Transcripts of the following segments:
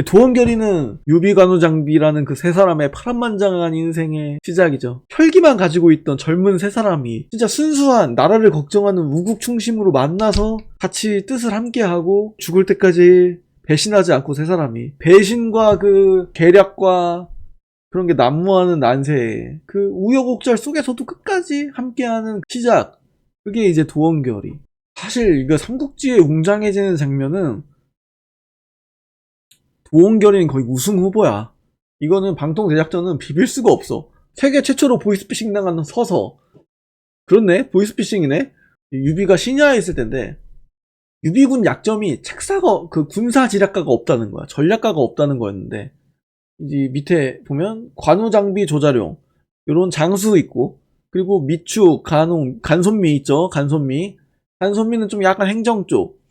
도원결의는 유비관우장비라는 그 세 사람의 파란만장한 인생의 시작이죠. 혈기만 가지고 있던 젊은 세 사람이 진짜 순수한 나라를 걱정하는 우국충심으로 만나서 같이 뜻을 함께하고 죽을 때까지 배신하지 않고 세 사람이 배신과 그 계략과 그런 게 난무하는 난세에 그 우여곡절 속에서도 끝까지 함께하는 시작, 그게 이제 도원결의. 사실 이거 삼국지에 웅장해지는 장면은 도원결의는 거의 우승 후보야. 이거는 방통 제작자는 비빌 수가 없어. 세계 최초로 보이스피싱 당한 서서. 그렇네, 보이스피싱이네. 유비가 신야에 있을 텐데 유비군 약점이 책사가 그 군사 지략가가 없다는 거야. 전략가가 없다는 거였는데 이제 밑에 보면 관우장비 조자룡 요런 장수 있고, 그리고 미축, 간웅, 간손미 있죠. 간손미는 좀 약간 행정 쪽,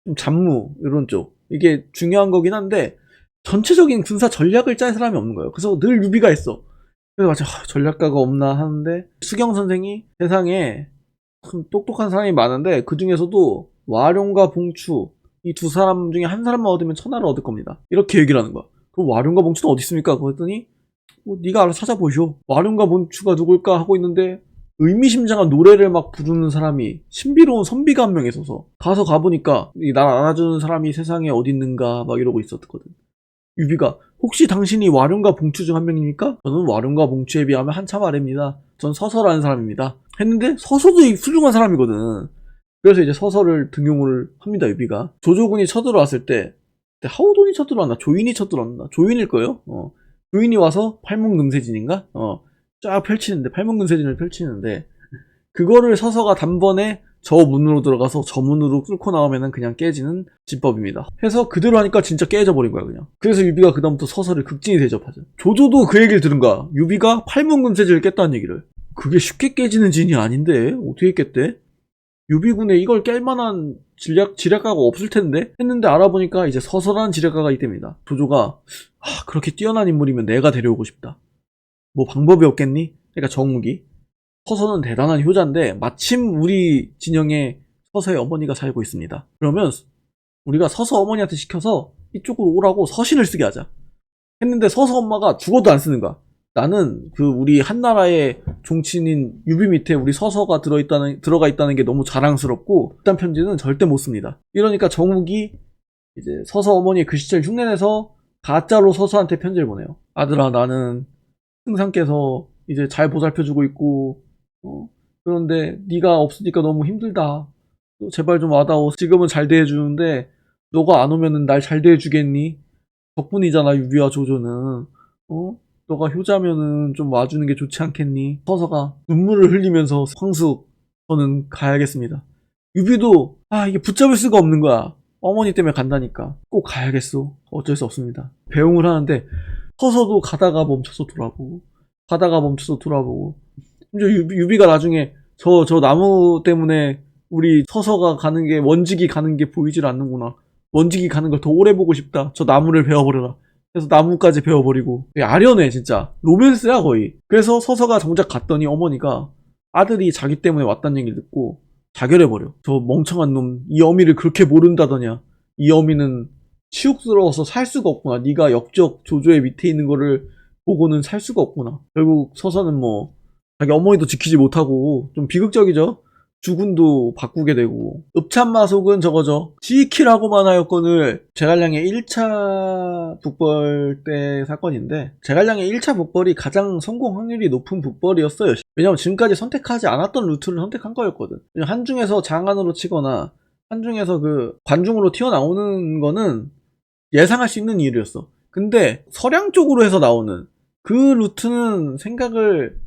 좀 잡무 요런 쪽, 이게 중요한 거긴 한데 전체적인 군사 전략을 짤 사람이 없는 거예요. 그래서 늘 유비가 있어. 그래서 마치 전략가가 없나 하는데 수경 선생이 세상에 똑똑한 사람이 많은데 그 중에서도 와룡과 봉추 이 두 사람 중에 한 사람만 얻으면 천하를 얻을 겁니다. 이렇게 얘기를 하는 거야. 그럼 와룡과 봉추는 어디 있습니까? 그랬더니 네가 알아서 찾아보시오. 와룡과 봉추가 누굴까 하고 있는데 의미심장한 노래를 막 부르는 사람이, 신비로운 선비가 한 명 있어서 가서 가보니까 날 알아주는 사람이 세상에 어디 있는가 막 이러고 있었거든. 유비가 혹시 당신이 와룡과 봉추 중 한 명입니까? 저는 와룡과 봉추에 비하면 한참 아래입니다. 전 서서라는 사람입니다. 했는데 서서도 훌륭한 사람이거든. 그래서 이제 서서를 등용을 합니다. 유비가 조조군이 쳐들어왔을 때 하우돈이 쳐들어왔나 조인이 쳐들어왔나, 조인일 거예요. 조인이 와서 팔문금세진인가 쫙 펼치는데, 팔문금세진을 펼치는데 그거를 서서가 단번에 저 문으로 들어가서 저 문으로 뚫고 나오면은 그냥 깨지는 지법입니다. 해서 그대로 하니까 진짜 깨져버린 거야 그냥. 그래서 유비가 그다음부터 서서를 극진히 대접하죠. 조조도 그 얘기를 들은 거야. 유비가 팔문금세진을 깼다는 얘기를. 그게 쉽게 깨지는 진이 아닌데 어떻게 깼대? 유비군에 이걸 깰 만한 지략가가 없을 텐데 했는데 알아보니까 이제 서서라는 지략가가 있답니다. 조조가 그렇게 뛰어난 인물이면 내가 데려오고 싶다. 뭐 방법이 없겠니? 그러니까 정욱이, 서서는 대단한 효자인데 마침 우리 진영에 서서의 어머니가 살고 있습니다. 그러면 우리가 서서 어머니한테 시켜서 이쪽으로 오라고 서신을 쓰게 하자. 했는데 서서 엄마가 죽어도 안 쓰는 거야. 나는 그 우리 한나라의 종친인 유비 밑에 우리 서서가 들어가 있다는 게 너무 자랑스럽고 그딴 편지는 절대 못 씁니다. 이러니까 정욱이 이제 서서 어머니의 글씨체를 흉내내서 가짜로 서서한테 편지를 보내요. 아들아, 나는 승상께서 이제 잘 보살펴주고 있고 그런데 네가 없으니까 너무 힘들다. 제발 좀 와다오. 지금은 잘 대해주는데 너가 안 오면은 날 잘 대해주겠니? 덕분이잖아 유비와 조조는. 너가 효자면은 좀 와주는 게 좋지 않겠니? 서서가 눈물을 흘리면서 황숙, 저는 가야겠습니다. 유비도 이게 붙잡을 수가 없는 거야. 어머니 때문에 간다니까. 꼭 가야겠어. 어쩔 수 없습니다. 배웅을 하는데 서서도 가다가 멈춰서 돌아보고 가다가 멈춰서 돌아보고 이제 유비가 나중에 저 나무 때문에 우리 서서가 가는 게, 원직이 가는 게 보이질 않는구나. 원직이 가는 걸 더 오래 보고 싶다. 저 나무를 베어버려라. 그래서 나무까지 베어버리고. 아련해 진짜. 로맨스야 거의. 그래서 서서가 정작 갔더니 어머니가 아들이 자기 때문에 왔다는 얘기를 듣고 자결해버려. 저 멍청한 놈, 이 어미를 그렇게 모른다더냐. 이 어미는 치욕스러워서 살 수가 없구나. 네가 역적 조조의 밑에 있는 거를 보고는 살 수가 없구나. 결국 서서는 뭐 자기 어머니도 지키지 못하고 좀 비극적이죠. 주군도 바꾸게 되고. 읍참마속은 저거죠. 지키라고만 하였건을 제갈량의 1차 북벌 때 사건인데, 제갈량의 1차 북벌이 가장 성공 확률이 높은 북벌이었어요. 왜냐면 지금까지 선택하지 않았던 루트를 선택한 거였거든. 한중에서 장안으로 치거나 한중에서 그 관중으로 튀어나오는 거는 예상할 수 있는 일이었어. 근데 서량 쪽으로 해서 나오는 그 루트는 생각을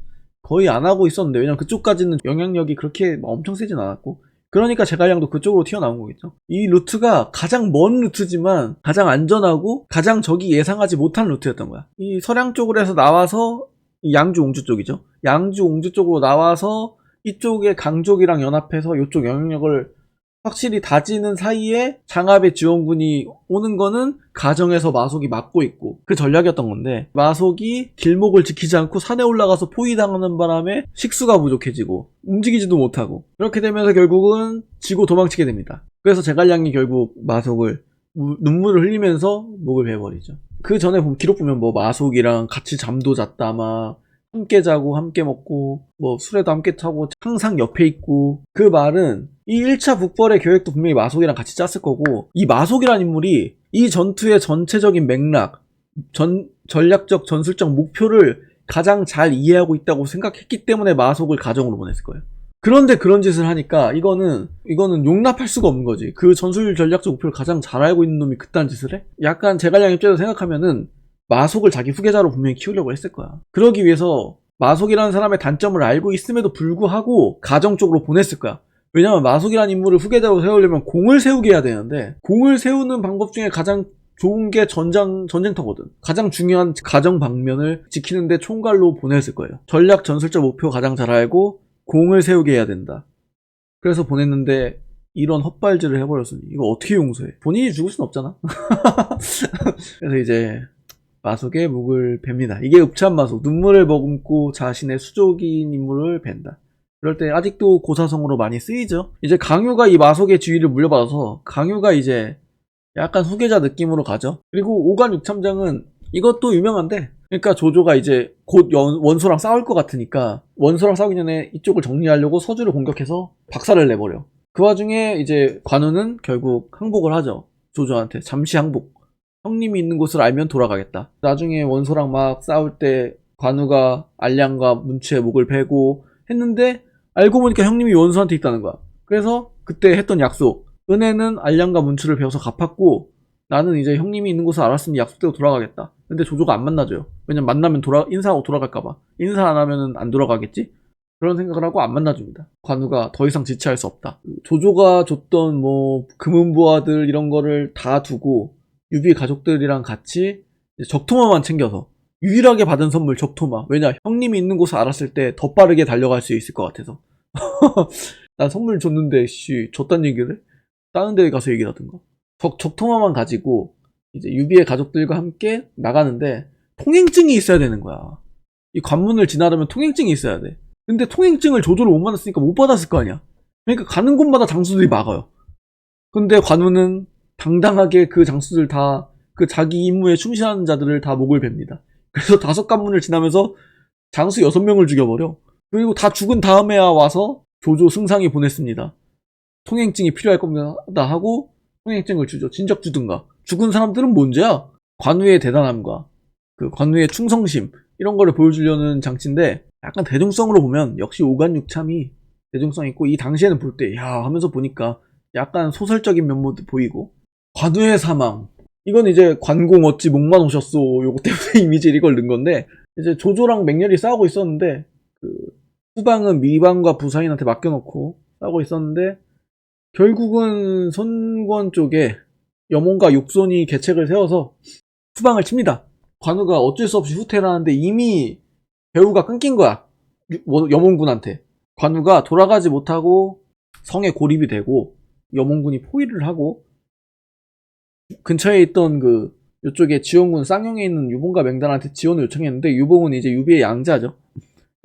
거의 안 하고 있었는데, 왜냐면 그쪽까지는 영향력이 그렇게 엄청 세진 않았고, 그러니까 제갈량도 그쪽으로 튀어나온 거겠죠. 이 루트가 가장 먼 루트지만 가장 안전하고 가장 적이 예상하지 못한 루트였던 거야. 이 서량 쪽으로 해서 나와서 양주 옹주 쪽이죠. 양주 옹주 쪽으로 나와서 이쪽에 강족이랑 연합해서 이쪽 영향력을 확실히 다지는 사이에 장압의 지원군이 오는 거는 가정에서 마속이 막고 있고, 그 전략이었던 건데, 마속이 길목을 지키지 않고 산에 올라가서 포위당하는 바람에 식수가 부족해지고 움직이지도 못하고, 그렇게 되면서 결국은 지고 도망치게 됩니다. 그래서 제갈량이 결국 마속을 눈물을 흘리면서 목을 베버리죠. 그 전에 기록 보면 뭐 마속이랑 같이 잠도 잤다 막 함께 자고 함께 먹고 뭐 술에도 함께 타고 항상 옆에 있고, 그 말은 이 1차 북벌의 계획도 분명히 마속이랑 같이 짰을 거고, 이 마속이라는 인물이 이 전투의 전체적인 맥락, 전략적 전술적 목표를 가장 잘 이해하고 있다고 생각했기 때문에 마속을 가정으로 보냈을 거예요. 그런데 그런 짓을 하니까 이거는 용납할 수가 없는 거지. 그 전술 전략적 목표를 가장 잘 알고 있는 놈이 그딴 짓을 해? 약간 제갈량 입장에서 생각하면은 마속을 자기 후계자로 분명히 키우려고 했을 거야. 그러기 위해서 마속이라는 사람의 단점을 알고 있음에도 불구하고 가정적으로 보냈을 거야. 왜냐면 마속이라는 인물을 후계자로 세우려면 공을 세우게 해야 되는데, 공을 세우는 방법 중에 가장 좋은 게 전쟁터거든. 가장 중요한 가정 방면을 지키는데 총괄로 보냈을 거예요. 전략 전술적 목표 가장 잘 알고 공을 세우게 해야 된다. 그래서 보냈는데 이런 헛발질을 해버렸으니 이거 어떻게 용서해? 본인이 죽을 순 없잖아. 그래서 이제 마속의 목을 베니다. 이게 읍참마속, 눈물을 머금고 자신의 수족인 인물을 벤다. 그럴 때 아직도 고사성으로 많이 쓰이죠. 이제 강유가 이 마속의 지위를 물려받아서 강유가 이제 약간 후계자 느낌으로 가죠. 그리고 오간 육참장은 이것도 유명한데, 그러니까 조조가 이제 곧 원소랑 싸울 것 같으니까 원소랑 싸우기 전에 이쪽을 정리하려고 서주를 공격해서 박살을 내버려. 그 와중에 이제 관우는 결국 항복을 하죠. 조조한테 잠시 항복. 형님이 있는 곳을 알면 돌아가겠다. 나중에 원소랑 막 싸울 때 관우가 알량과 문추의 목을 베고 했는데 알고 보니까 형님이 원소한테 있다는 거야. 그래서 그때 했던 약속, 은혜는 알량과 문추를 베어서 갚았고 나는 이제 형님이 있는 곳을 알았으니 약속대로 돌아가겠다. 근데 조조가 안 만나줘요. 왜냐면 만나면 인사하고 돌아갈까봐. 인사 안 하면은 안 돌아가겠지? 그런 생각을 하고 안 만나줍니다. 관우가 더 이상 지체할 수 없다. 조조가 줬던 뭐 금은보화들 이런 거를 다 두고 유비 가족들이랑 같이 적토마만 챙겨서, 유일하게 받은 선물 적토마. 왜냐, 형님이 있는 곳을 알았을 때 더 빠르게 달려갈 수 있을 것 같아서. 난 선물 줬는데 줬단 얘기를 해? 다른 데 가서 얘기를 하든가. 적토마만 가지고 이제 유비의 가족들과 함께 나가는데 통행증이 있어야 되는 거야. 이 관문을 지나려면 통행증이 있어야 돼. 근데 통행증을 조조를 못 받았으니까 못 받았을 거 아니야. 그러니까 가는 곳마다 장수들이 막아요. 근데 관우는 당당하게 그 장수들 다, 그 자기 임무에 충실하는 자들을 다 목을 베니다. 그래서 5관문을 지나면서 장수 6명을 죽여버려. 그리고 다 죽은 다음에야 와서 조조 승상이 보냈습니다. 통행증이 필요할 겁니다 하고 통행증을 주죠. 진작 주든가. 죽은 사람들은 뭔지야? 관우의 대단함과 그 관우의 충성심, 이런 거를 보여주려는 장치인데, 약간 대중성으로 보면 역시 오간육참이 대중성 있고, 이 당시에는 볼 때 야 하면서 보니까 약간 소설적인 면모도 보이고. 관우의 사망, 이건 이제 관공 어찌 목만 오셨소, 요거 때문에 이미지를 이걸 넣은 건데, 이제 조조랑 맹렬히 싸우고 있었는데 그 후방은 미방과 부사인한테 맡겨놓고 싸우고 있었는데, 결국은 선권 쪽에 염원과 육손이 계책을 세워서 후방을 칩니다. 관우가 어쩔 수 없이 후퇴를 하는데 이미 배후가 끊긴 거야. 염원군한테. 관우가 돌아가지 못하고 성에 고립이 되고 염원군이 포위를 하고, 근처에 있던 그 이쪽에 지원군 쌍용에 있는 유봉과 맹단한테 지원을 요청했는데, 유봉은 이제 유비의 양자죠.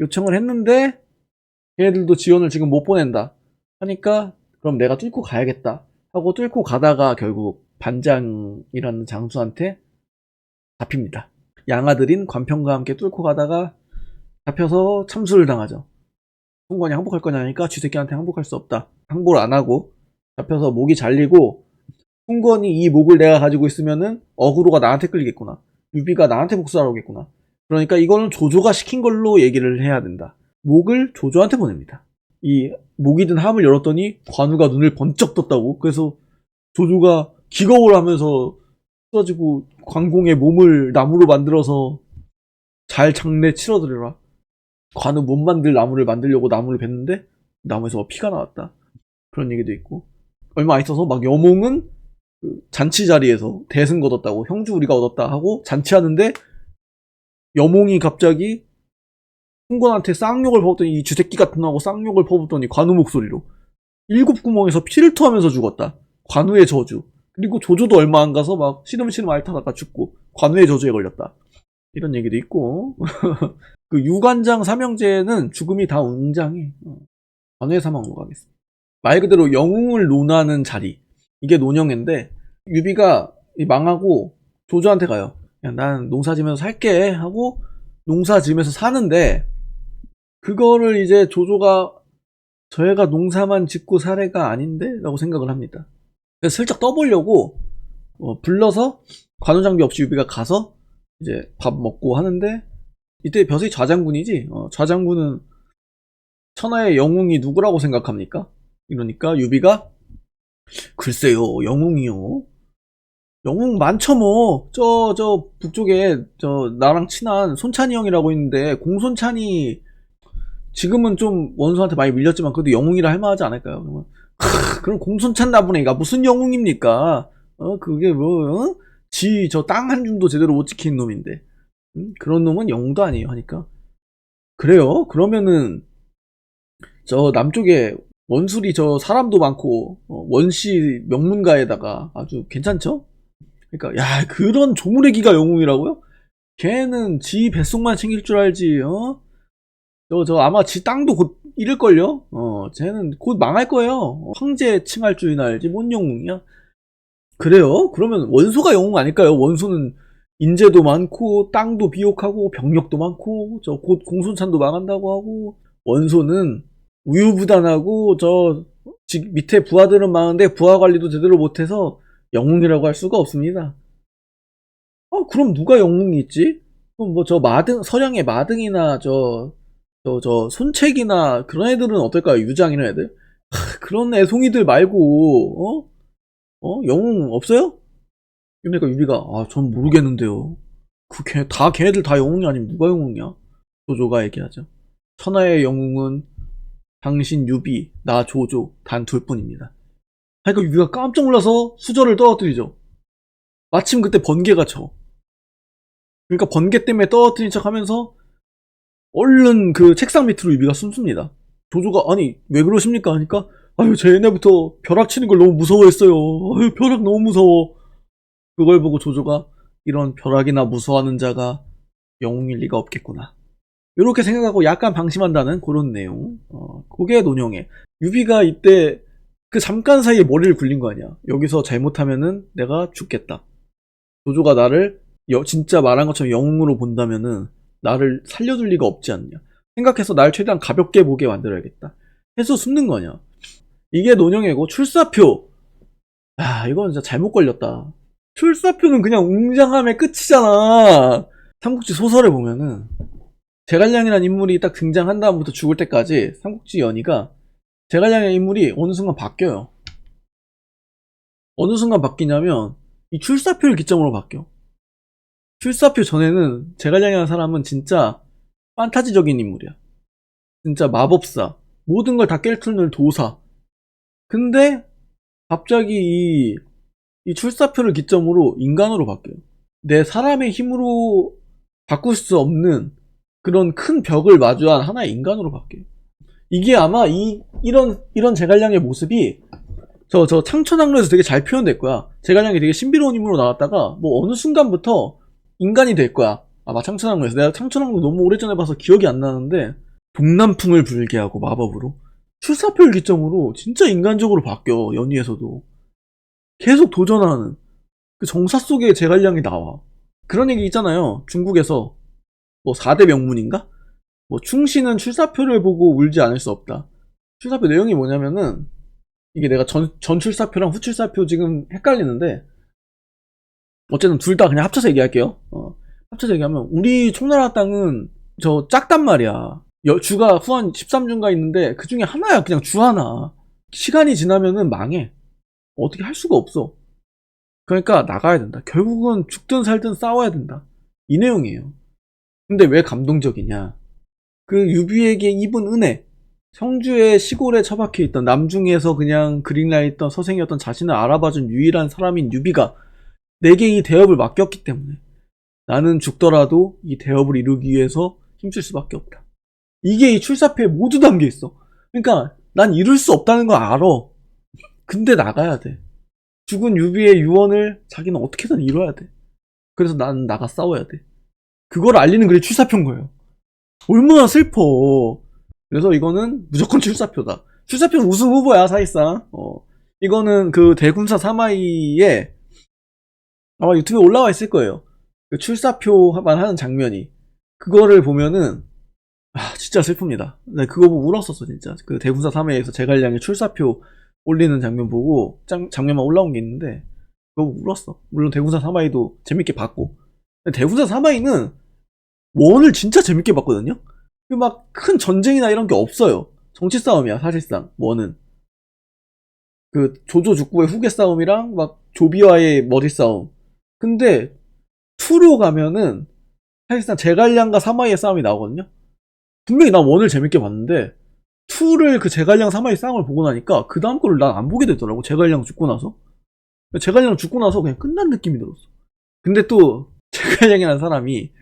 요청을 했는데 걔네들도 지원을 지금 못 보낸다 하니까 그럼 내가 뚫고 가야겠다 하고 뚫고 가다가 결국 반장이라는 장수한테 잡힙니다. 양아들인 관평과 함께 뚫고 가다가 잡혀서 참수를 당하죠. 송건이 항복할 거냐 하니까 쥐새끼한테 항복할 수 없다. 항복을 안 하고 잡혀서 목이 잘리고, 송건이 이 목을 내가 가지고 있으면은 어그로가 나한테 끌리겠구나. 유비가 나한테 복수하러 오겠구나. 그러니까 이거는 조조가 시킨 걸로 얘기를 해야 된다. 목을 조조한테 보냅니다. 이 목이 든 함을 열었더니 관우가 눈을 번쩍 떴다고. 그래서 조조가 기겁을 하면서 쏟아지고 관공의 몸을 나무로 만들어서 잘 장례 치러드려라. 관우 못 만들 나무를 만들려고 나무를 뱄는데 나무에서 피가 나왔다. 그런 얘기도 있고, 얼마 안 있어서 막 여몽은 그 잔치 자리에서 대승 거뒀다고, 형주 우리가 얻었다 하고 잔치하는데 여몽이 갑자기 흥건한테 쌍욕을 퍼붓더니, 이 쥐새끼 같은 놈하고 쌍욕을 퍼붓더니 관우 목소리로 7구멍에서 피를 토하면서 죽었다. 관우의 저주. 그리고 조조도 얼마 안 가서 막 시름시름 앓다가 죽고 관우의 저주에 걸렸다. 이런 얘기도 있고. 그 유관장 삼형제는 죽음이 다 웅장해. 관우의 사망으로 가겠습니다. 말 그대로 영웅을 논하는 자리, 이게 논영회인데, 유비가 망하고 조조한테 가요. 야, 난 농사 지면서 살게 하고 농사 지면서 사는데, 그거를 이제 조조가 저 애가 농사만 짓고 살 애가 아닌데? 라고 생각을 합니다. 그래서 슬쩍 떠보려고 불러서 관우장비 없이 유비가 가서 이제 밥 먹고 하는데, 이때 벼슬이 좌장군이지. 좌장군은 천하의 영웅이 누구라고 생각합니까? 이러니까 유비가 글쎄요, 영웅이요. 영웅 많죠 뭐. 저 북쪽에 나랑 친한 손찬이 형이라고 있는데, 공손찬이 지금은 좀 원수한테 많이 밀렸지만 그래도 영웅이라 할 만하지 않을까요? 그러면 그럼 공손찬 나쁜 애가 무슨 영웅입니까? 그게 뭐, 지 저 땅 한 줌도 제대로 못 지키는 놈인데, 그런 놈은 영웅도 아니에요 하니까, 그래요? 그러면은 저 남쪽에 원술이 저 사람도 많고 원시 명문가에다가 아주 괜찮죠? 그러니까 야, 그런 조무래기가 영웅이라고요? 걔는 지 뱃속만 챙길 줄 알지. 저 아마 지 땅도 곧 잃을걸요? 쟤는 곧 망할 거예요. 황제 칭할 줄이나 알지 뭔 영웅이야? 그래요? 그러면 원소가 영웅 아닐까요? 원소는 인재도 많고 땅도 비옥하고 병력도 많고 저 곧 공손찬도 망한다고 하고, 원소는 우유부단하고 저 밑에 부하들은 많은데 부하 관리도 제대로 못해서 영웅이라고 할 수가 없습니다. 그럼 누가 영웅이 있지? 그럼 뭐 저 마등, 서량의 마등이나 저 손책이나 그런 애들은 어떨까요? 유장 이런 애들? 그런 애송이들 말고 영웅 없어요? 그러니까 유비가 전 모르겠는데요. 다 걔네들 다 영웅이 아니면 누가 영웅이야? 조조가 얘기하죠. 천하의 영웅은 당신 유비, 나 조조 단 둘뿐입니다. 그러니까 유비가 깜짝 놀라서 수저를 떨어뜨리죠. 마침 그때 번개가 쳐. 그러니까 번개 때문에 떨어뜨린 척 하면서 얼른 그 책상 밑으로 유비가 숨습니다. 조조가 아니 왜 그러십니까 하니까, 아유 제 옛날부터 벼락 치는 걸 너무 무서워했어요. 아유 벼락 너무 무서워. 그걸 보고 조조가 이런 벼락이나 무서워하는 자가 영웅일 리가 없겠구나, 이렇게 생각하고 약간 방심한다는 그런 내용. 그게 논영애. 유비가 이때 그 잠깐 사이에 머리를 굴린 거 아니야. 여기서 잘못하면은 내가 죽겠다. 조조가 나를 진짜 말한 것처럼 영웅으로 본다면은 나를 살려줄 리가 없지 않냐 생각해서 날 최대한 가볍게 보게 만들어야겠다 해서 숨는 거냐. 이게 논영애고, 출사표. 이건 진짜 잘못 걸렸다. 출사표는 그냥 웅장함의 끝이잖아. 삼국지 소설에 보면은 제갈량이라는 인물이 딱 등장한 다음부터 죽을 때까지 삼국지 연의가 제갈량이라는 인물이 어느 순간 바뀌어요. 어느 순간 바뀌냐면 이 출사표를 기점으로 바뀌어. 출사표 전에는 제갈량이라는 사람은 진짜 판타지적인 인물이야. 진짜 마법사, 모든 걸 다 꿰뚫는 도사. 근데 갑자기 이 출사표를 기점으로 인간으로 바뀌어요. 내 사람의 힘으로 바꿀 수 없는 그런 큰 벽을 마주한 하나의 인간으로 바뀌어요. 이게 아마 이런 제갈량의 모습이 저 창천왕로에서 되게 잘 표현될 거야. 제갈량이 되게 신비로운 인물로 나왔다가 뭐 어느 순간부터 인간이 될 거야. 아마 창천왕로에서. 내가 창천왕로 너무 오래전에 봐서 기억이 안 나는데, 동남풍을 불게 하고 마법으로 출사표를 기점으로 진짜 인간적으로 바뀌어. 연희에서도 계속 도전하는 그 정사 속에 제갈량이 나와. 그런 얘기 있잖아요. 중국에서 뭐 4대 명문인가? 뭐 충신은 출사표를 보고 울지 않을 수 없다. 출사표 내용이 뭐냐면은, 이게 내가 전 출사표랑 후 출사표 지금 헷갈리는데, 어쨌든 둘 다 그냥 합쳐서 얘기할게요. 합쳐서 얘기하면 우리 총나라 땅은 저 작단 말이야. 주가 후한 13주인가 있는데 그 중에 하나야. 그냥 주 하나. 시간이 지나면은 망해. 어떻게 할 수가 없어. 그러니까 나가야 된다. 결국은 죽든 살든 싸워야 된다. 이 내용이에요. 근데 왜 감동적이냐. 그 유비에게 입은 은혜, 성주의 시골에 처박혀 있던 남중에서 그냥 그린라에 있던 서생이었던 자신을 알아봐준 유일한 사람인 유비가 내게 이 대업을 맡겼기 때문에 나는 죽더라도 이 대업을 이루기 위해서 힘쓸 수밖에 없다. 이게 이 출사표에 모두 담겨 있어. 그러니까 난 이룰 수 없다는 거 알아. 근데 나가야 돼. 죽은 유비의 유언을 자기는 어떻게든 이뤄야 돼. 그래서 난 나가 싸워야 돼. 그걸 알리는 글이 출사표인 거예요. 얼마나 슬퍼. 그래서 이거는 무조건 출사표다. 출사표는 우승 후보야 사실상. 이거는 그 대군사 사마이의 아마 유튜브에 올라와 있을 거예요. 그 출사표만 하는 장면이. 그거를 보면은 진짜 슬픕니다. 나 그거 보고 울었었어 진짜. 그 대군사 3회에서 제갈량이 출사표 올리는 장면 보고 장면만 올라온 게 있는데 그거 보고 울었어. 물론 대군사 3화도 재밌게 봤고. 대군사 3화는 원을 진짜 재밌게 봤거든요. 그 막 큰 전쟁이나 이런 게 없어요. 정치 싸움이야 사실상 원은. 그 조조 죽고의 후계 싸움이랑 막 조비와의 머리 싸움. 근데 2로 가면은 사실상 제갈량과 사마이의 싸움이 나오거든요. 분명히 난 원을 재밌게 봤는데 2를 그 제갈량 사마이 싸움을 보고 나니까 그 다음 거를 난 안 보게 되더라고. 제갈량 죽고 나서. 제갈량 죽고 나서 그냥 끝난 느낌이 들었어. 근데 또 제갈량이라는 사람이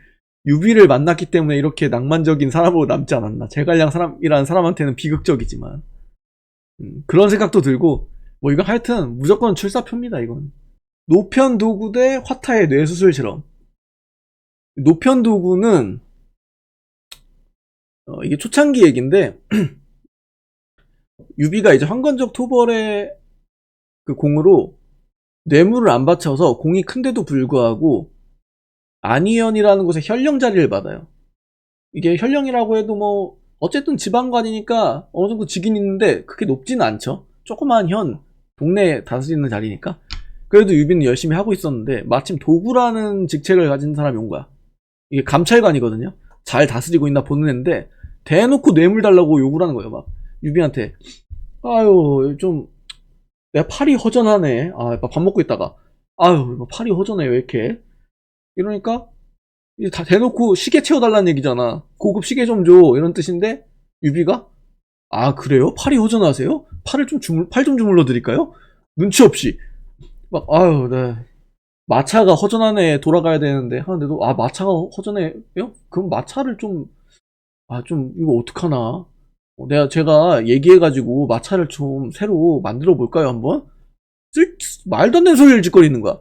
유비를 만났기 때문에 이렇게 낭만적인 사람으로 남지 않았나. 제갈량 사람이라는 사람한테는 비극적이지만 그런 생각도 들고 뭐 이건 하여튼 무조건 출사표입니다. 이건 노편도구 대 화타의 뇌수술 실험. 노편도구는 이게 초창기 얘기인데 유비가 이제 황건적 토벌의 그 공으로 뇌물을 안 바쳐서 공이 큰데도 불구하고 안희연이라는 곳에 현령 자리를 받아요. 이게 현령이라고 해도 뭐 어쨌든 지방관이니까 어느 정도 직인 있는데 그렇게 높지는 않죠. 조그마한 현 동네 다스리는 자리니까. 그래도 유비는 열심히 하고 있었는데 마침 도구라는 직책을 가진 사람이 온 거야. 이게 감찰관이거든요. 잘 다스리고 있나 보는 애인데 대놓고 뇌물 달라고 요구를 하는 거예요. 막 유비한테 아유 좀 내가 팔이 허전하네. 밥 먹고 있다가 아유 팔이 허전해 왜 이렇게 이러니까 이제 다 대놓고 시계 채워달라는 얘기잖아. 고급 시계 좀 줘 이런 뜻인데 유비가 그래요? 팔이 허전하세요? 팔 좀 주물러 드릴까요? 눈치 없이 막 아유 네 마차가 허전하네 돌아가야 되는데 하는데도 마차가 허전해요? 그럼 마차를 좀 이거 어떡하나 제가 얘기해가지고 마차를 좀 새로 만들어 볼까요 한번? 말도 안 되는 소리를 짓거리는 거야.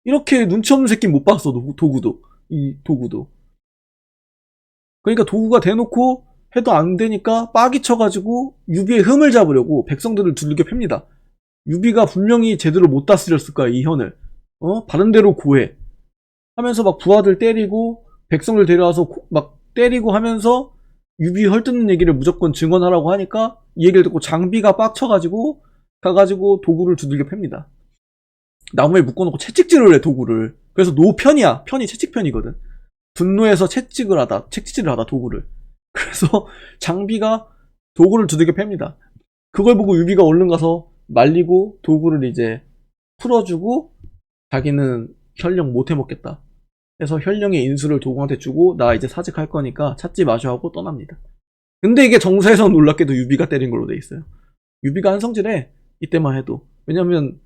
이렇게 눈치 없는 새끼 못 봤어. 도구도 그러니까 도구가 대놓고 해도 안 되니까 빠기 쳐가지고 유비의 흠을 잡으려고 백성들을 두들겨 팹니다. 유비가 분명히 제대로 못 다스렸을 거야 이 현을. 바른 대로 고해 하면서 막 부하들 때리고 백성들 데려와서 막 때리고 하면서 유비 헐뜯는 얘기를 무조건 증언하라고 하니까 이 얘기를 듣고 장비가 빡쳐가지고 가가지고 도구를 두들겨 팹니다. 나무에 묶어놓고 채찍질을 해 도구를. 그래서 노편이야. 편이 채찍편이거든. 분노해서 채찍질을 하다 도구를. 그래서 장비가 도구를 두들겨 팹니다. 그걸 보고 유비가 얼른 가서 말리고 도구를 이제 풀어주고 자기는 현령 못 해먹겠다. 그래서 현령의 인수를 도구한테 주고 나 이제 사직할 거니까 찾지 마셔 하고 떠납니다. 근데 이게 정사에서 놀랍게도 유비가 때린 걸로 돼 있어요. 유비가 한성질해 이때만 해도. 왜냐면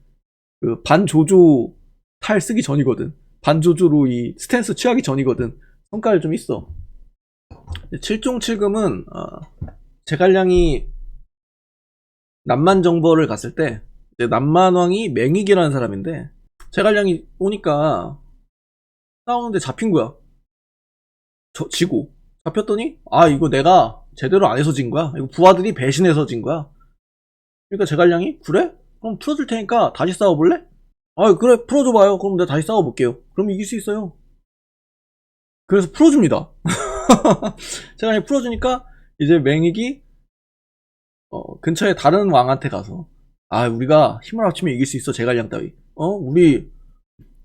그 반조조 탈 쓰기 전이거든. 반조조로 이 스탠스 취하기 전이거든. 성깔 좀 있어. 7종7금은 제갈량이 남만정벌을 갔을 때 남만왕이 맹익이라는 사람인데 제갈량이 오니까 싸우는데 잡힌 거야. 지고 잡혔더니 이거 내가 제대로 안 해서 진 거야. 이거 부하들이 배신해서 진 거야. 그러니까 제갈량이 그래? 그럼 풀어줄 테니까 다시 싸워볼래? 그래 풀어줘봐요. 그럼 내가 다시 싸워볼게요. 그럼 이길 수 있어요. 그래서 풀어줍니다. 제갈량이 풀어주니까 이제 맹익이 근처에 다른 왕한테 가서 우리가 힘을 합치면 이길 수 있어 제갈량 따위. 우리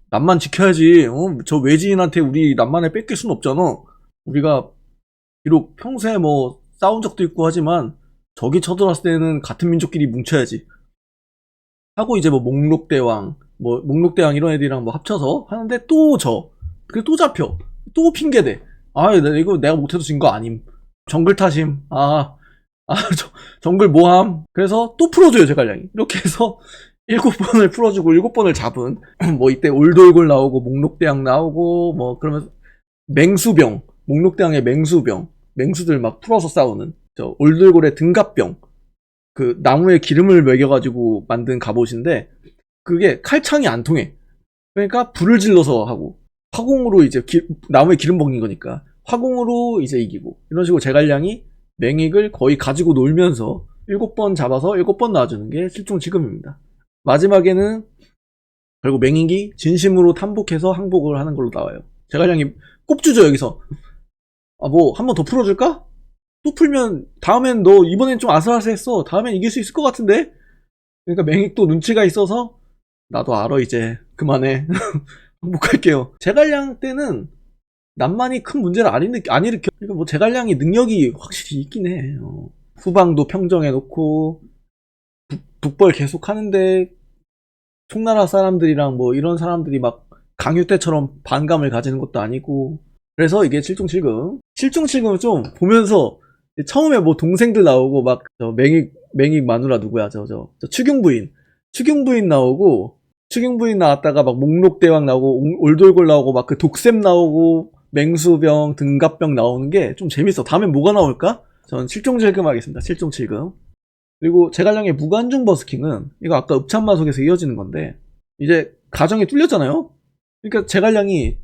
남만 지켜야지. 저 외지인한테 우리 남만에 뺏길 순 없잖아. 우리가 비록 평소에 뭐 싸운 적도 있고 하지만 적이 쳐들어왔을 때는 같은 민족끼리 뭉쳐야지 하고 이제 뭐 목록대왕 이런 애들이랑 뭐 합쳐서 하는데 또 그래 또 잡혀. 또 핑계대. 이거 내가 못해서 진 거 아님. 정글 타심. 정글 모함. 그래서 또 풀어줘요 제갈량이. 이렇게 해서 7번을 풀어주고 7번을 잡은 뭐 이때 올돌골 나오고 목록대왕 나오고 뭐 그러면서 맹수병 목록대왕의 맹수들 막 풀어서 싸우는 저 올돌골의 등갑병 그 나무에 기름을 먹여가지고 만든 갑옷인데 그게 칼창이 안 통해. 그러니까 불을 질러서 하고 화공으로 이제 나무에 기름 먹는 거니까 화공으로 이제 이기고 이런 식으로 제갈량이 맹익을 거의 가지고 놀면서 7번 잡아서 7번 놔주는 게 7종7금입니다. 마지막에는 그리고 맹익이 진심으로 탐복해서 항복을 하는 걸로 나와요. 제갈량이 꼽주죠 여기서. 아 뭐 한 번 더 풀어줄까? 또 풀면 다음엔 너 이번엔 좀 아슬아슬했어. 다음엔 이길 수 있을 것 같은데? 그러니까 맹익도 눈치가 있어서 나도 알아 이제 그만해. 항복할게요. 제갈량 때는 남만이 큰 문제를 안 일으켜. 그러니까 뭐 제갈량이 능력이 확실히 있긴 해. 후방도 평정해놓고 북벌 계속 하는데 총나라 사람들이랑 뭐 이런 사람들이 막 강유 때처럼 반감을 가지는 것도 아니고. 그래서 이게 칠중칠금은 좀 보면서 처음에 뭐 동생들 나오고 막 저 맹익 마누라 누구야 저 추경부인 나오고 추경부인 나왔다가 막 목록대왕 나오고 올돌골 나오고 막 그 독샘 나오고 맹수병 등갑병 나오는 게 좀 재밌어. 다음엔 뭐가 나올까? 전 칠중칠금 하겠습니다. 칠중칠금. 그리고 제갈량의 무관중 버스킹은 이거 아까 읍참마속에서 이어지는 건데 이제 가정이 뚫렸잖아요. 그러니까 제갈량이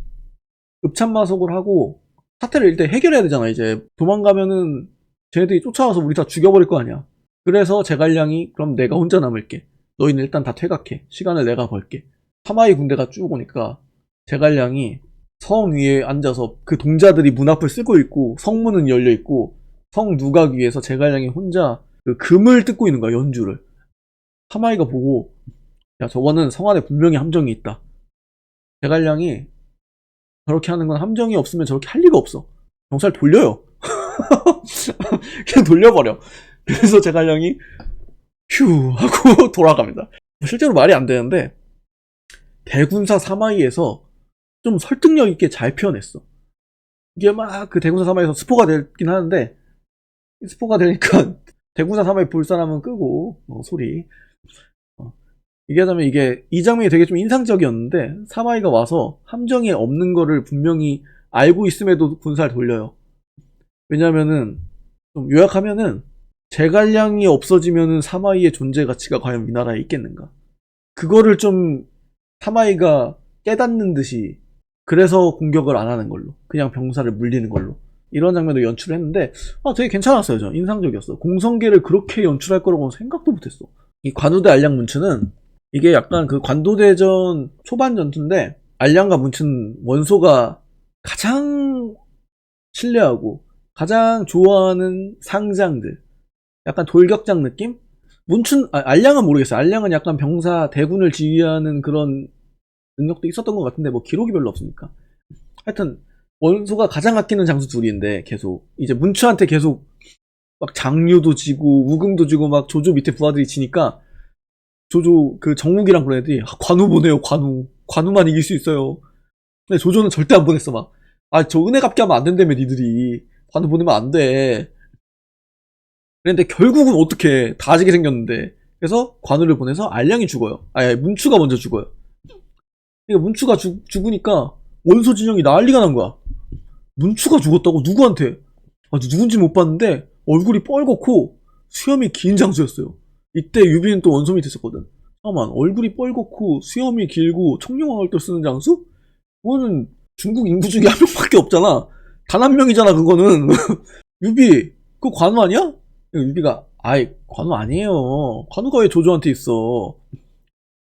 읍참마속을 하고 사태를 일단 해결해야 되잖아. 이제 도망가면은 쟤네들이 쫓아와서 우리 다 죽여버릴 거 아니야. 그래서 제갈량이 그럼 내가 혼자 남을게. 너희는 일단 다 퇴각해. 시간을 내가 벌게. 사마이 군대가 쭉 오니까 제갈량이 성 위에 앉아서 그 동자들이 문 앞을 쓰고 있고 성문은 열려 있고 성 누각 위에서 제갈량이 혼자 그 금을 뜯고 있는 거야. 연주를. 사마이가 보고 야 저거는 성 안에 분명히 함정이 있다. 제갈량이 저렇게 하는 건 함정이 없으면 저렇게 할 리가 없어. 병사를 돌려요. 그냥 돌려버려. 그래서 제갈량이 휴 하고 돌아갑니다. 실제로 말이 안 되는데 대군사 사마이에서 좀 설득력 있게 잘 표현했어. 이게 막 그 대군사 사마이에서 스포가 되긴 하는데 스포가 되니까 대군사 사마이 볼 사람은 끄고 소리. 얘기하자면 이게 이 장면이 되게 좀 인상적이었는데 사마이가 와서 함정이 없는 거를 분명히 알고 있음에도 군사를 돌려요. 왜냐면은 좀 요약하면은 제갈량이 없어지면은 사마이의 존재 가치가 과연 이 나라에 있겠는가. 그거를 좀 사마이가 깨닫는 듯이 그래서 공격을 안 하는 걸로 그냥 병사를 물리는 걸로 이런 장면도 연출을 했는데 되게 괜찮았어요. 저 인상적이었어. 공성계를 그렇게 연출할 거라고는 생각도 못했어. 이 관우대 알량 문추는 이게 약간 그 관도대전 초반 전투인데 알량과 문춘 원소가 가장 신뢰하고 가장 좋아하는 상장들 약간 돌격장 느낌? 알량은 모르겠어요. 알량은 약간 병사 대군을 지휘하는 그런 능력도 있었던 것 같은데 뭐 기록이 별로 없으니까 하여튼 원소가 가장 아끼는 장수 둘인데 계속 이제 문추한테 계속 막 장류도 지고 우금도 지고 막 조조 밑에 부하들이 지니까 조조 그 정욱이랑 그런 애들이 관우 보내요. 관우만 이길 수 있어요. 근데 조조는 절대 안 보냈어. 막 저 은혜 갚게 하면 안 된다며 니들이 관우 보내면 안 돼. 그런데 결국은 어떻게 다 지게 생겼는데 그래서 관우를 보내서 알량이 죽어요. 문추가 먼저 죽어요. 그러니까 문추가 죽으니까 원소 진영이 난리가 난 거야. 문추가 죽었다고? 누구한테? 누군지 못 봤는데 얼굴이 뻘겋고 수염이 긴 장수였어요. 이때 유비는 또 원소 밑에 있었거든. 잠깐만, 얼굴이 뻘겋고 수염이 길고 청룡왕을 또 쓰는 장수? 그거는 중국 인구 중에 한 명밖에 없잖아. 단 한 명이잖아 그거는. 유비 그거 관우 아니야? 유비가 관우 아니에요. 관우가 왜 조조한테 있어.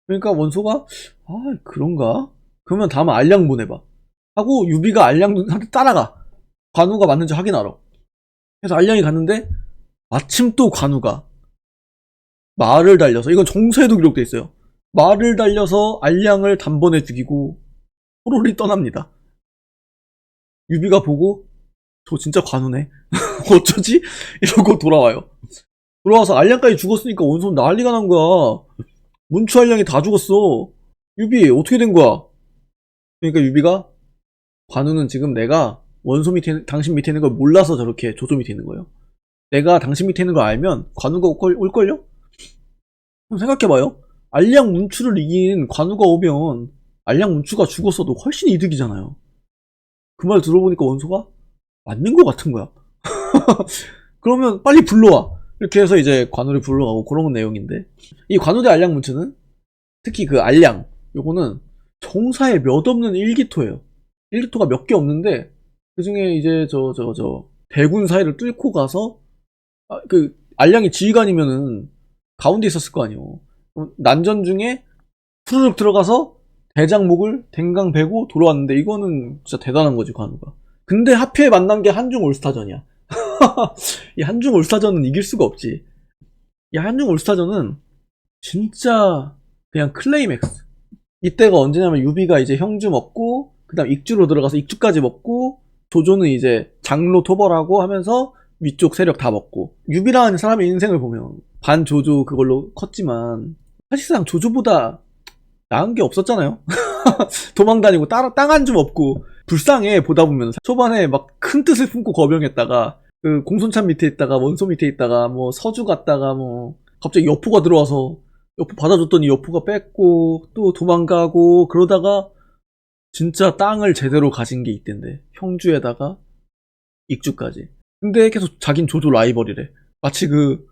그러니까 원소가 그런가? 그러면 다음 알량 보내봐 하고 유비가 알량한테 따라가. 관우가 맞는지 확인하러. 그래서 알량이 갔는데 마침 또 관우가 말을 달려서, 이건 정서에도 기록돼 있어요. 말을 달려서 알량을 단번에 죽이고 호로리 떠납니다. 유비가 보고 저 진짜 관우네. 어쩌지? 이러고 돌아와요. 돌아와서 알량까지 죽었으니까 원소는 난리가 난 거야. 문추 알량이 다 죽었어. 유비 어떻게 된 거야? 그러니까 유비가 관우는 지금 내가 원소 밑에 당신 밑에 있는 걸 몰라서 저렇게 조조 밑에 있는 거예요. 내가 당신 밑에 있는 걸 알면 관우가 올걸요? 그럼 생각해봐요. 알량 문추를 이긴 관우가 오면 알량 문추가 죽었어도 훨씬 이득이잖아요. 그 말 들어보니까 원소가 맞는 것 같은 거야. 그러면 빨리 불러와. 이렇게 해서 이제 관우를 불러가고 그런 내용인데, 이 관우 대 알량 문추는 특히 그 알량 요거는 정사에 몇 없는 일기토예요. 일기토가 몇 개 없는데 그 중에 이제 대군 사이를 뚫고 가서 그 알량이 지휘관이면은 가운데 있었을 거 아니에요. 난전 중에 푸르륵 들어가서 대장목을 댕강 베고 돌아왔는데 이거는 진짜 대단한 거지 관우가. 근데 하필 만난 게 한중 올스타전이야. 이 한중 올스타전은 이길 수가 없지. 이 한중 올스타전은 진짜 그냥 클레이맥스. 이때가 언제냐면 유비가 이제 형주 먹고 그다음 익주로 들어가서 익주까지 먹고 조조는 이제 장로 토벌하고 하면서 위쪽 세력 다 먹고. 유비라는 사람의 인생을 보면 반 조조 그걸로 컸지만 사실상 조조보다 나은 게 없었잖아요. 도망다니고 땅 한 줌 없고 불쌍해. 보다 보면 초반에 막 큰 뜻을 품고 거병했다가 그 공손참 밑에 있다가 원소 밑에 있다가 뭐 서주 갔다가 뭐 갑자기 여포가 들어와서 여포 받아줬더니 여포가 뺏고 또 도망가고 그러다가 진짜 땅을 제대로 가진 게 이때인데 형주에다가 익주까지. 근데 계속 자긴 조조 라이벌이래. 마치 그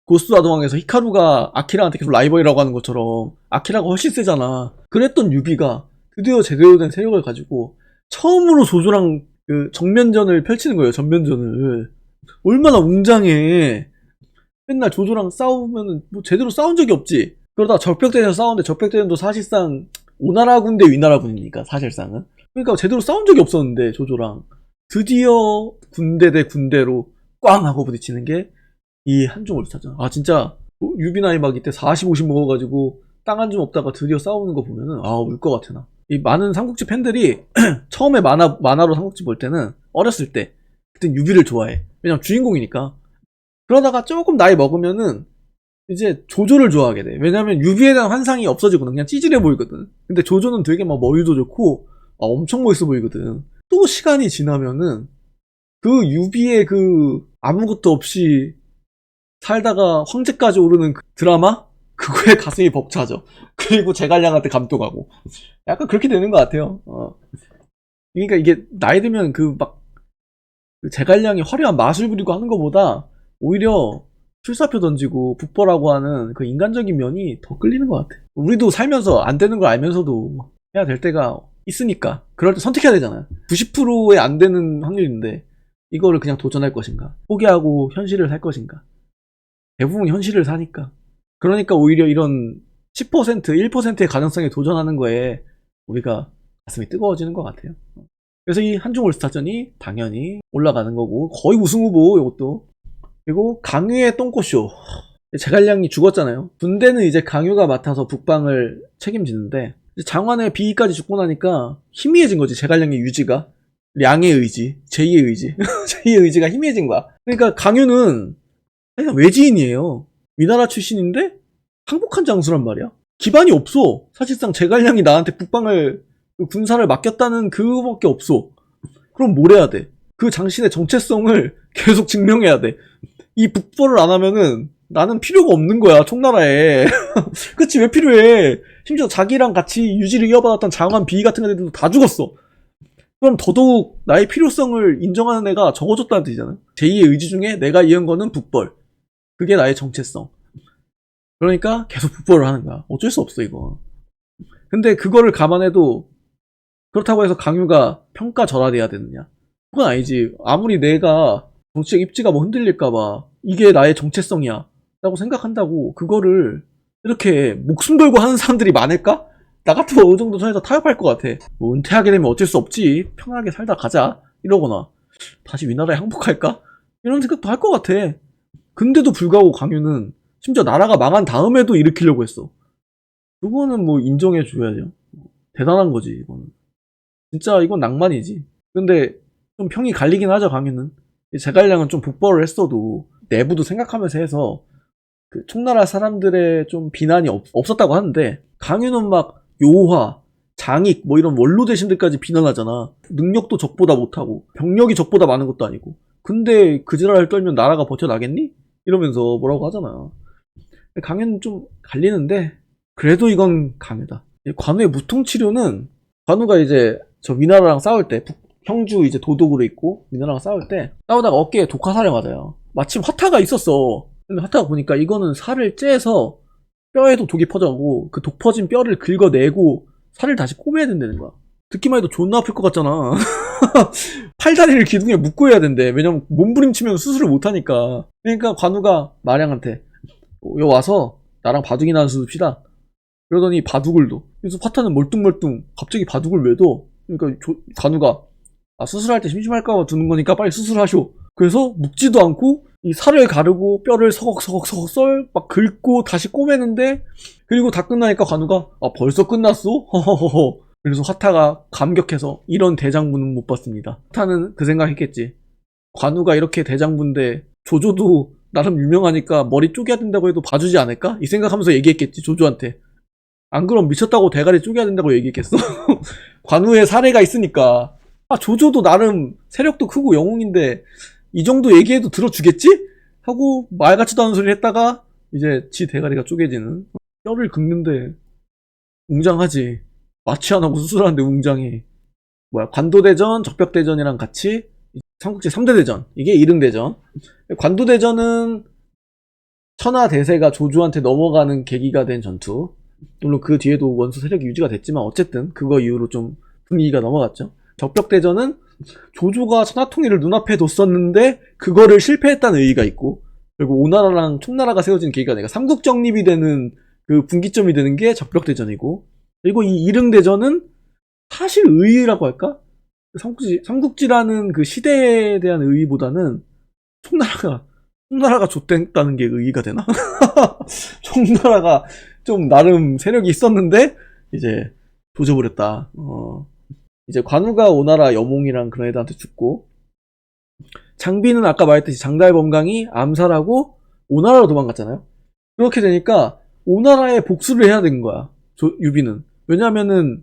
고스트 아동왕에서 히카루가 아키라한테 계속 라이벌이라고 하는 것처럼 아키라가 훨씬 세잖아. 그랬던 유비가 드디어 제대로 된 세력을 가지고 처음으로 조조랑 그 정면전을 펼치는 거예요. 전면전을. 얼마나 웅장해. 맨날 조조랑 싸우면 뭐 제대로 싸운 적이 없지. 그러다가 적벽대전에서 싸우는데 적벽대전도 사실상 오나라 군대 위나라 군이니까 사실상은. 그러니까 제대로 싸운 적이 없었는데 조조랑 드디어 군대 대 군대로 꽝 하고 부딪히는 게 이 한중 올스타전. 아 진짜 유비나이 막 이때 40, 50 먹어가지고 땅 한 줌 없다가 드디어 싸우는 거 보면은 아 울 것 같아 나. 이 많은 삼국지 팬들이 처음에 만화로 삼국지 볼 때는 어렸을 때 그땐 유비를 좋아해. 왜냐면 주인공이니까. 그러다가 조금 나이 먹으면은 이제 조조를 좋아하게 돼. 왜냐면 유비에 대한 환상이 없어지거든. 그냥 찌질해 보이거든. 근데 조조는 되게 막 머리도 좋고 엄청 멋있어 보이거든. 또 시간이 지나면은 그 유비의 그 아무것도 없이 살다가 황제까지 오르는 그 드라마? 그거에 가슴이 벅차죠. 그리고 제갈량한테 감동하고. 약간 그렇게 되는 것 같아요. 그러니까 이게 나이 들면 그 막 제갈량이 화려한 마술 부리고 하는 것보다 오히려 출사표 던지고 북벌하고 하는 그 인간적인 면이 더 끌리는 것 같아. 우리도 살면서 안 되는 걸 알면서도 해야 될 때가 있으니까 그럴 때 선택해야 되잖아요. 90%에 안 되는 확률인데 이거를 그냥 도전할 것인가, 포기하고 현실을 살 것인가. 대부분 현실을 사니까. 그러니까 오히려 이런 10%, 1%의 가능성에 도전하는 거에 우리가 가슴이 뜨거워지는 것 같아요. 그래서 이 한중 올스타전이 당연히 올라가는 거고 거의 우승 후보 이것도. 그리고 강유의 똥꼬쇼. 제갈량이 죽었잖아요. 군대는 이제 강유가 맡아서 북방을 책임지는데 장관의 비위까지 죽고 나니까 희미해진 거지. 제갈량의 유지가. 량의 의지, 제2의 의지. 제2의 의지가 희미해진 거야. 그러니까 강유는 그냥 외지인이에요. 위나라 출신인데 항복한 장수란 말이야. 기반이 없어. 사실상 제갈량이 나한테 북방을 군사를 맡겼다는 그거밖에 없어. 그럼 뭘 해야 돼? 그 장신의 정체성을 계속 증명해야 돼. 이 북벌을 안 하면은 나는 필요가 없는 거야, 총나라에. 그치, 왜 필요해? 심지어 자기랑 같이 유지를 이어받았던 장관 비위 같은 애들도 다 죽었어. 그럼 더더욱 나의 필요성을 인정하는 애가 적어졌다는 뜻이잖아. 제2의 의지 중에 내가 이은 거는 북벌. 그게 나의 정체성. 그러니까 계속 북벌을 하는 거야. 어쩔 수 없어, 이거. 근데 그거를 감안해도 그렇다고 해서 강유가 평가절하돼야 되느냐? 그건 아니지. 아무리 내가 정치적 입지가 뭐 흔들릴까봐 이게 나의 정체성이야 라고 생각한다고 그거를 이렇게 목숨 걸고 하는 사람들이 많을까? 나 같으면 어느 정도 선에서 타협할 것 같아. 뭐 은퇴하게 되면 어쩔 수 없지. 편하게 살다 가자. 이러거나 다시 위나라에 항복할까? 이런 생각도 할 것 같아. 근데도 불구하고 강유는 심지어 나라가 망한 다음에도 일으키려고 했어. 그거는 뭐 인정해줘야죠. 대단한 거지 이거는. 진짜 이건 낭만이지. 근데 좀 평이 갈리긴 하죠 강유는. 제갈량은 좀 북벌을 했어도 내부도 생각하면서 해서 그 총나라 사람들의 좀 비난이 없었다고 하는데 강유는 막 요화, 장익 뭐 이런 원로 대신들까지 비난하잖아. 능력도 적보다 못하고 병력이 적보다 많은 것도 아니고. 근데 그 지랄을 떨면 나라가 버텨나겠니? 이러면서 뭐라고 하잖아. 강유는 좀 갈리는데 그래도 이건 강유다. 관우의 무통치료는 관우가 이제 저 위나라랑 싸울 때 형주 이제 도독으로 있고 위나라랑 싸울 때 싸우다가 어깨에 독화살을 맞아요. 마침 화타가 있었어. 근데 화타가 보니까 이거는 살을 째서 뼈에도 독이 퍼져가고 그 독 퍼진 뼈를 긁어내고 살을 다시 꼬매야 된다는 거야. 듣기만 해도 존나 아플 것 같잖아. 팔다리를 기둥에 묶고 해야 된대. 왜냐면 몸부림치면 수술을 못하니까. 그러니까 관우가 마량한테 여 와서 나랑 바둑이나 한 수 둡시다. 그러더니 바둑을 둬. 그래서 화타는 멀뚱멀뚱 갑자기 바둑을 왜 둬? 그러니까 관우가 수술할 때 심심할까봐 두는 거니까 빨리 수술하쇼. 그래서 묵지도 않고 이 살을 가르고 뼈를 서걱서걱 막 긁고 다시 꼬매는데, 그리고 다 끝나니까 관우가 벌써 끝났어? 허허허허. 그래서 화타가 감격해서 이런 대장부는 못 봤습니다. 화타는 그 생각했겠지. 관우가 이렇게 대장부인데 조조도 나름 유명하니까 머리 쪼개야 된다고 해도 봐주지 않을까? 이 생각하면서 얘기했겠지, 조조한테. 안 그럼 미쳤다고 대가리 쪼개야 된다고 얘기했겠어? 관우의 사례가 있으니까. 조조도 나름 세력도 크고 영웅인데 이 정도 얘기해도 들어주겠지? 하고 말 같지도 않은 소리를 했다가 이제 지 대가리가 쪼개지는. 뼈를 긁는데 웅장하지. 마취 안 하고 수술하는데 웅장해. 관도대전, 적벽대전이랑 같이 삼국지 3대 대전, 이게 2릉 대전. 관도대전은 천하대세가 조조한테 넘어가는 계기가 된 전투. 물론 그 뒤에도 원수 세력이 유지가 됐지만 어쨌든 그거 이후로 좀 분위기가 넘어갔죠. 적벽대전은 조조가 천하통일을 눈앞에 뒀었는데 그거를 실패했다는 의의가 있고, 그리고 오나라랑 총나라가 세워진 계기가 내가 삼국정립이 되는 그 분기점이 되는 게 적벽대전이고, 그리고 이 2릉 대전은 사실 의의라고 할까? 삼국지라는 그 시대에 대한 의의보다는 총나라가 좆됐다는 게 의의가 되나? 총나라가 좀 나름 세력이 있었는데 이제 조져버렸다. 이제 관우가 오나라 여몽이랑 그런 애들한테 죽고, 장비는 아까 말했듯이 장달범강이 암살하고 오나라로 도망갔잖아요. 그렇게 되니까 오나라에 복수를 해야 된 거야, 유비는. 왜냐면은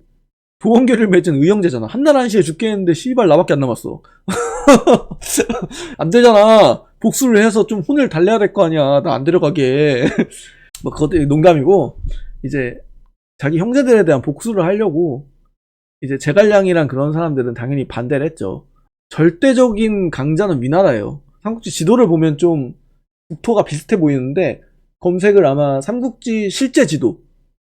도원결을 맺은 의형제잖아. 한날 한시에 죽겠는데 씨발 나밖에 안 남았어. 안 되잖아. 복수를 해서 좀 혼을 달래야 될 거 아니야, 나 안 데려가게. 뭐 그것도 농담이고, 이제 자기 형제들에 대한 복수를 하려고 이제 제갈량이랑 그런 사람들은 당연히 반대를 했죠. 절대적인 강자는 위나라예요. 삼국지 지도를 보면 좀 국토가 비슷해 보이는데, 검색을 아마 삼국지 실제 지도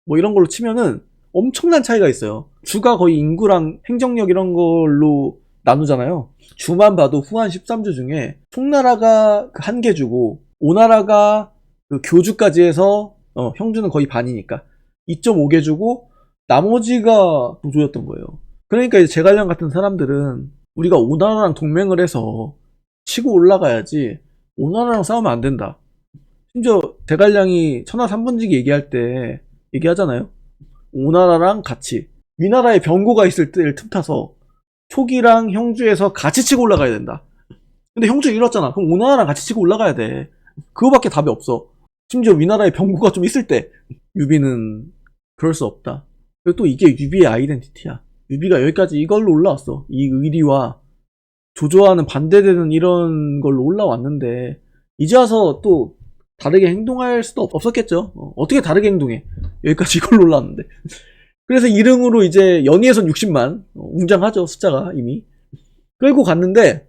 뭐 이런 걸로 치면은 엄청난 차이가 있어요. 주가 거의 인구랑 행정력 이런 걸로 나누잖아요. 주만 봐도 후한 13주 중에 총나라가 그 한 개 주고 오나라가 그 교주까지 해서 형주는 거의 반이니까 2.5개 주고 나머지가 조조였던 거예요. 그러니까 이제 제갈량 같은 사람들은 우리가 오나라랑 동맹을 해서 치고 올라가야지 오나라랑 싸우면 안 된다. 심지어 제갈량이 천하 3번지기 얘기할 때 얘기하잖아요. 오나라랑 같이 위나라에 병고가 있을 때를 틈타서 촉이랑 형주에서 같이 치고 올라가야 된다. 근데 형주 잃었잖아. 그럼 오나라랑 같이 치고 올라가야 돼. 그거밖에 답이 없어. 심지어 위나라에 병고가 좀 있을 때 유비는 그럴 수 없다. 그리고 또 이게 유비의 아이덴티티야. 유비가 여기까지 이걸로 올라왔어. 이 의리와 조조와는 반대되는 이런 걸로 올라왔는데 이제 와서 또 다르게 행동할 수도 없었겠죠. 어떻게 다르게 행동해? 여기까지 이걸로 올라왔는데. 그래서 2릉으로 이제 연이에선 60만, 웅장하죠, 숫자가 이미. 끌고 갔는데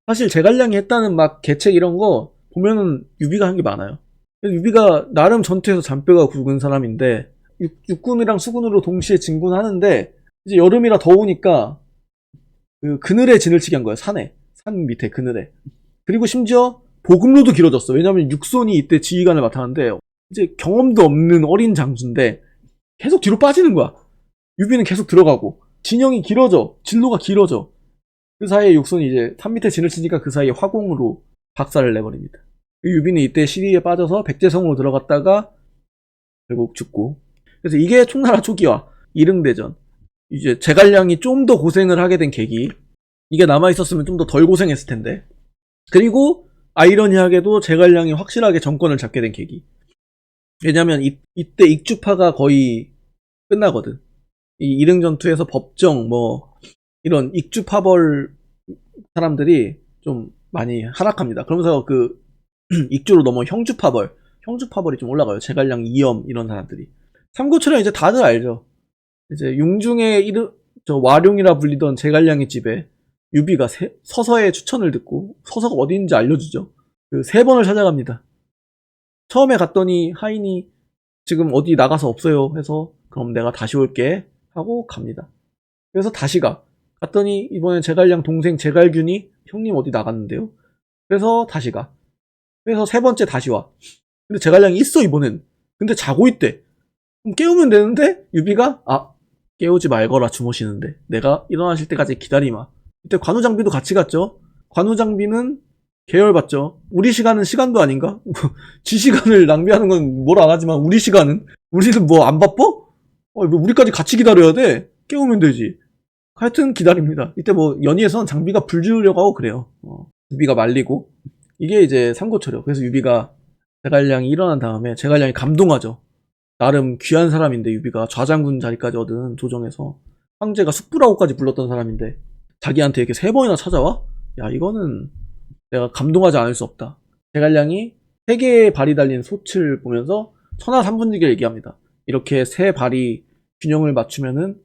사실 제갈량이 했다는 막 계책 이런 거 보면은 유비가 한 게 많아요. 유비가 나름 전투에서 잔뼈가 굵은 사람인데 육군이랑 수군으로 동시에 진군하는데 이제 여름이라 더우니까 그 그늘에 진을 치게 한 거예요. 산 밑에 그늘에. 그리고 심지어 보급로도 길어졌어. 왜냐면 육손이 이때 지휘관을 맡았는데 이제 경험도 없는 어린 장수인데 계속 뒤로 빠지는 거야. 유비는 계속 들어가고 진영이 길어져. 진로가 길어져. 그 사이에 육손이 이제 산 밑에 진을 치니까 그 사이에 화공으로 박살을 내버립니다. 유비는 이때 시리에 빠져서 백제성으로 들어갔다가 결국 죽고. 그래서 이게 총나라 초기와 2릉 대전. 이제 제갈량이 좀 더 고생을 하게 된 계기. 이게 남아있었으면 좀 더 덜 고생했을 텐데. 그리고 아이러니하게도 제갈량이 확실하게 정권을 잡게 된 계기. 왜냐면 이때 익주파가 거의 끝나거든. 이 2릉 전투에서 법정 뭐 이런 익주파벌 사람들이 좀 많이 하락합니다. 그러면서 그 익주로 넘어 형주파벌이 좀 올라가요. 제갈량, 이염 이런 사람들이. 삼고초령 이제 다들 알죠. 이제 융중의 와룡이라 불리던 제갈량의 집에 유비가 서서의 추천을 듣고 서서가 어디인지 알려주죠. 그 3번을 찾아갑니다. 처음에 갔더니 하인이 지금 어디 나가서 없어요 해서 그럼 내가 다시 올게 하고 갑니다. 그래서 다시 갔더니 이번엔 제갈량 동생 제갈균이 형님 어디 나갔는데요? 그래서 다시 그래서 3번째 다시 와. 근데 제갈량이 있어 이번엔. 근데 자고 있대. 그럼 깨우면 되는데 유비가 깨우지 말거라 주무시는데 내가 일어나실 때까지 기다리마. 이때 관우장비도 같이 갔죠. 관우장비는 계열받죠. 우리 시간은 시간도 아닌가? 지 시간을 낭비하는 건 뭘 안 하지만 우리 시간은? 우리는 뭐 안 바빠? 뭐 우리까지 같이 기다려야 돼? 깨우면 되지. 하여튼 기다립니다. 이때 뭐 연희에서는 장비가 불 지르려고 하고 그래요. 유비가 말리고. 이게 이제 삼고초려. 그래서 유비가 제갈량이 일어난 다음에 제갈량이 감동하죠. 나름 귀한 사람인데 유비가 좌장군 자리까지 얻은 조정에서 황제가 숙부라고까지 불렀던 사람인데 자기한테 이렇게 3번이나 찾아와? 야, 이거는 내가 감동하지 않을 수 없다. 제갈량이 3개의 발이 달린 솥을 보면서 천하삼분지기를 얘기합니다. 이렇게 3발이 균형을 맞추면은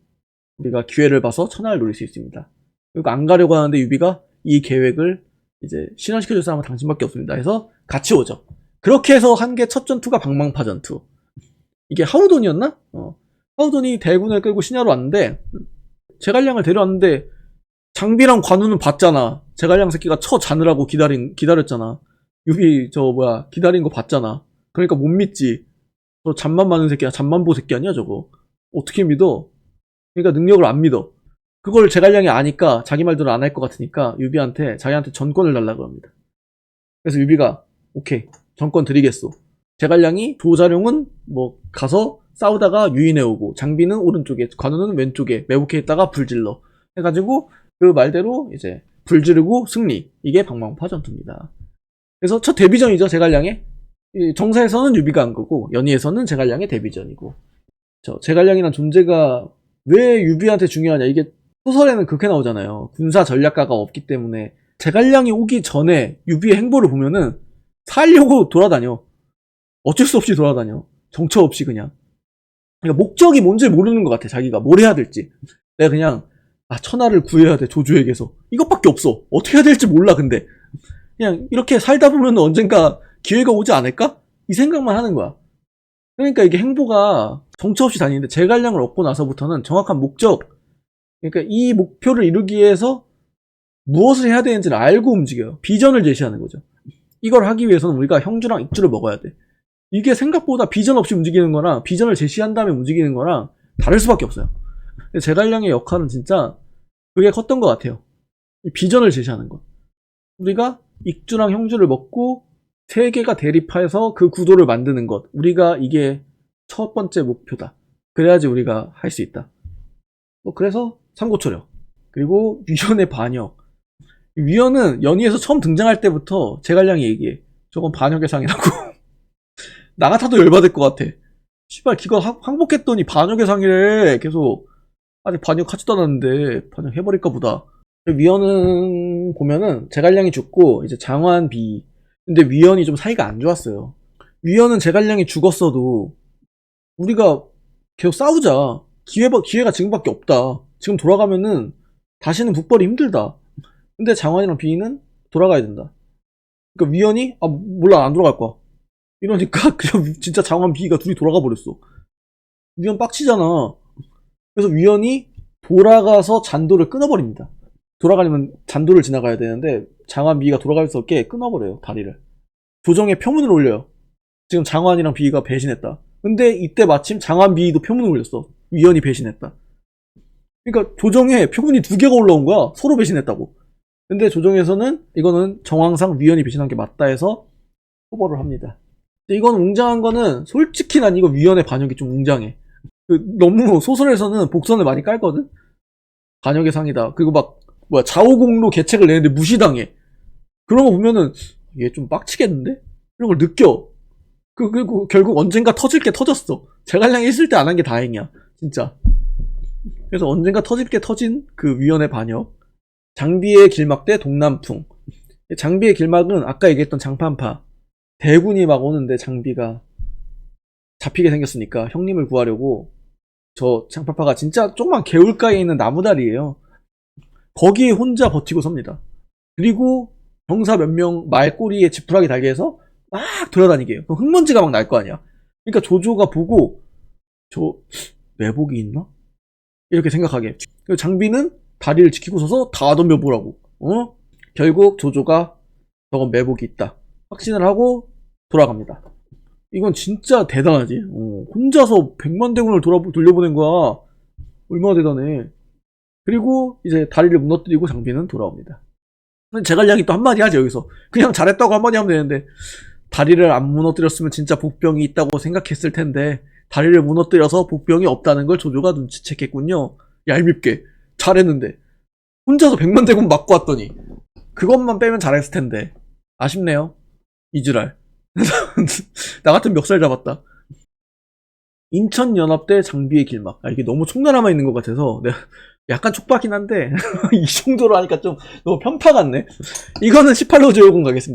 우리가 기회를 봐서 천하를 노릴 수 있습니다. 그리고 안 가려고 하는데 유비가 이 계획을 이제 실현시켜줄 사람은 당신밖에 없습니다. 해서 같이 오죠. 그렇게 해서 한 게 첫 전투가 방망파 전투. 이게 하우돈이었나? 하우돈이 대군을 끌고 신야로 왔는데 제갈량을 데려왔는데 장비랑 관우는 봤잖아. 제갈량 새끼가 쳐 자느라고 기다렸잖아. 유비 기다린 거 봤잖아. 그러니까 못 믿지. 저 잠만 많은 새끼야. 잠만보 새끼 아니야 저거. 어떻게 믿어? 그러니까 능력을 안 믿어. 그걸 제갈량이 아니까 자기 말대로 안 할 것 같으니까 유비한테 자기한테 전권을 달라고 합니다. 그래서 유비가 오케이 전권 드리겠소. 제갈량이 조자룡은 뭐 가서 싸우다가 유인해오고 장비는 오른쪽에 관우는 왼쪽에 매복해 있다가 불질러 해가지고 그 말대로 이제 불지르고 승리. 이게 방망파 전투입니다. 그래서 첫 데뷔전이죠 제갈량의. 정사에서는 유비가 한 거고 연희에서는 제갈량의 데뷔전이고. 제갈량이란 존재가 왜 유비한테 중요하냐. 이게 소설에는 그렇게 나오잖아요. 군사 전략가가 없기 때문에. 제갈량이 오기 전에 유비의 행보를 보면은 살려고 돌아다녀. 어쩔 수 없이 돌아다녀. 정처 없이 그냥. 그러니까 목적이 뭔지 모르는 것 같아. 자기가 뭘 해야 될지. 내가 그냥 천하를 구해야 돼 조조에게서. 이것밖에 없어. 어떻게 해야 될지 몰라. 근데 그냥 이렇게 살다 보면 언젠가 기회가 오지 않을까? 이 생각만 하는 거야. 그러니까 이게 행보가 정처 없이 다니는데 제갈량을 얻고 나서부터는 정확한 목적, 그러니까 이 목표를 이루기 위해서 무엇을 해야 되는지를 알고 움직여요. 비전을 제시하는 거죠. 이걸 하기 위해서는 우리가 형주랑 익주를 먹어야 돼. 이게 생각보다 비전 없이 움직이는 거랑 비전을 제시한 다음에 움직이는 거랑 다를 수밖에 없어요. 제갈량의 역할은 진짜 그게 컸던 것 같아요. 비전을 제시하는 거. 우리가 익주랑 형주를 먹고 세 개가 대립해서 그 구도를 만드는 것. 우리가 이게 첫 번째 목표다. 그래야지 우리가 할 수 있다. 그래서 삼고초려. 그리고 위원의 반역. 위원은 연희에서 처음 등장할 때부터 제갈량이 얘기해. 저건 반역의 상이라고. 나 같아도 열받을 것 같아. 씨발 기껏 항복했더니 반역의 상이래. 계속 아직 반역하지도 않았는데 반역해버릴까 보다. 위원은 보면은 제갈량이 죽고 이제 장환비. 근데 위원이 좀 사이가 안 좋았어요. 위원은 제갈량이 죽었어도 우리가 계속 싸우자. 기회가 지금밖에 없다. 지금 돌아가면은 다시는 북벌이 힘들다. 근데 장환이랑 비는 돌아가야 된다. 그러니까 위원이 몰라 안 돌아갈 거야. 이러니까 그냥 진짜 장환 비가 둘이 돌아가 버렸어. 위원 빡치잖아. 그래서 위원이 돌아가서 잔도를 끊어버립니다. 돌아가려면 잔도를 지나가야 되는데 장환 비가 돌아갈 수 없게 끊어버려요 다리를. 조정에 표문을 올려요. 지금 장환이랑 비가 배신했다. 근데 이때 마침 장환 비도 표문을 올렸어. 위원이 배신했다. 그러니까 조정에 표문이 2개가 올라온 거야. 서로 배신했다고. 근데 조정에서는 이거는 정황상 위원이 배신한 게 맞다 해서 처벌을 합니다. 근데 이건 웅장한 거는 솔직히 난 이거 위원의 반역이 좀 웅장해. 너무 소설에서는 복선을 많이 깔거든. 반역의 상이다. 그리고 좌우공로 계책을 내는데 무시당해. 그런 거 보면은 얘 좀 빡치겠는데? 이런 걸 느껴. 그리고 결국 언젠가 터질 게 터졌어. 제갈량이 있을 때 안 한 게 다행이야. 진짜. 그래서 언젠가 터질 게 터진 그 위원의 반역. 장비의 길막 대 동남풍. 장비의 길막은 아까 얘기했던 장판파. 대군이 막 오는데 장비가 잡히게 생겼으니까 형님을 구하려고 저 장판파가 진짜 조그만 개울가에 있는 나무다리예요. 거기에 혼자 버티고 섭니다. 그리고 병사 몇 명 말꼬리에 지푸라기 달게 해서 막 돌아다니게 해요. 그럼 흙먼지가 막 날 거 아니야. 그러니까 조조가 보고 저 매복이 있나? 이렇게 생각하게. 그리고 장비는 다리를 지키고 서서 다 덤벼보라고. 결국 조조가 저건 매복이 있다 확신을 하고 돌아갑니다. 이건 진짜 대단하지. 혼자서 100만 대군을 돌려보낸 거야. 얼마나 대단해. 그리고 이제 다리를 무너뜨리고 장비는 돌아옵니다. 제갈량이 또 한마디 하죠, 여기서. 그냥 잘했다고 한마디 하면 되는데, 다리를 안 무너뜨렸으면 진짜 복병이 있다고 생각했을 텐데, 다리를 무너뜨려서 복병이 없다는 걸 조조가 눈치챘겠군요. 얄밉게. 잘했는데. 혼자서 100만 대군 맞고 왔더니, 그것만 빼면 잘했을 텐데. 아쉽네요. 이즈랄. 나 같은 멱살 잡았다. 인천연합대 장비의 길막. 이게 너무 총나라만 있는 것 같아서 내가 약간 촉박긴 한데 이 정도로 하니까 좀 너무 편파 같네. 이거는 18로 조여공 가겠습니다.